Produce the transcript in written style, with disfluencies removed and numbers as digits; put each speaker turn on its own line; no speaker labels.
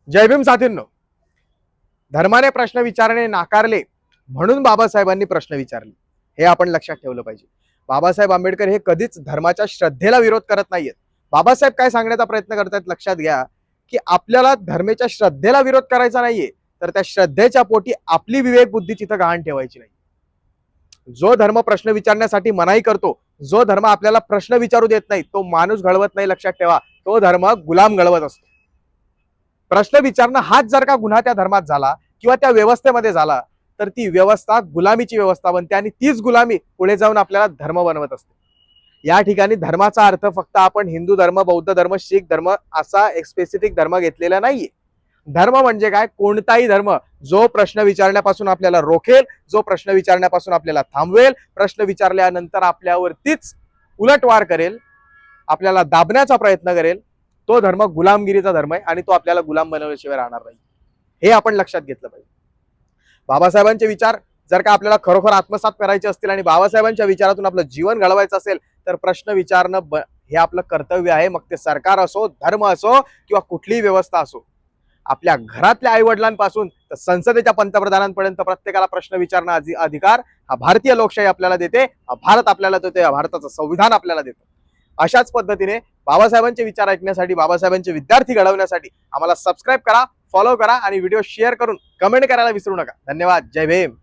जय भीम साथींनो. धर्माने प्रश्न विचारणे नाकारले म्हणून बाबासाहेबांनी प्रश्न विचारले, हे आपण लक्षात ठेवलं पाहिजे. बाबासाहेब आंबेडकर हे कधीच धर्माच्या श्रद्धेला विरोध करत नाहीयेत. बाबासाहेब काय सांगण्याचा प्रयत्न करतात लक्षात घ्या, की आपल्याला धर्मेच्या श्रद्धेला विरोध करायचा नाहीये, तर त्या श्रद्धेच्या पोटी आपली विवेक बुद्धी तिथं गहाण ठेवायची नाही. जो धर्म प्रश्न विचारण्यासाठी मनाई करतो, जो धर्म आपल्याला प्रश्न विचारू देत नाही, तो माणूस घडवत नाही. लक्षात ठेवा, तो धर्म गुलाम घडवत असतो. प्रश्न विचारणं हाच जर का गुन्हा त्या धर्मात झाला किंवा त्या व्यवस्थेमध्ये झाला, तर ती व्यवस्था गुलामीची व्यवस्था बनते आणि तीच गुलामी पुढे जाऊन आपल्याला धर्म बनवत असते. या ठिकाणी धर्माचा अर्थ फक्त आपण हिंदू धर्म, बौद्ध धर्म, शीख धर्म असा एक स्पेसिफिक धर्म घेतलेला नाहीये. धर्म म्हणजे काय? कोणताही धर्म जो प्रश्न विचारण्यापासून आपल्याला रोखेल, जो प्रश्न विचारण्यापासून आपल्याला थांबवेल, प्रश्न विचारल्यानंतर आपल्यावरतीच उलटवार करेल, आपल्याला दाबण्याचा प्रयत्न करेल, तो धर्म गुलामगिरीचा धर्म आहे आणि तो आपल्याला गुलाम बनवल्याशिवाय राहणार नाही. हे आपण लक्षात घेतलं पाहिजे. बाबासाहेबांचे विचार जर का आपल्याला खरोखर आत्मसात करायचे असतील आणि बाबासाहेबांच्या विचारातून आपलं जीवन घडवायचं असेल, तर प्रश्न विचारणं हे आपलं कर्तव्य आहे. मग ते सरकार असो, धर्म असो किंवा कुठलीही व्यवस्था असो. आपल्या घरातल्या आई वडिलांपासून तर संसदेच्या पंतप्रधानांपर्यंत प्रत्येकाला प्रश्न विचारणं अधिकार हा भारतीय लोकशाही आपल्याला देते, हा भारत आपल्याला देते, हा भारताचं संविधान आपल्याला देतं. अशाच पद्धतीने बाबासाहेबांचे विचार ऐकण्यासाठी, बाबासाहेबांचे विद्यार्थी घडवण्यासाठी आम्हाला सबस्क्राईब करा, फॉलो करा आणि व्हिडिओ शेअर करून कमेंट करायला विसरू नका. धन्यवाद. जय भीम.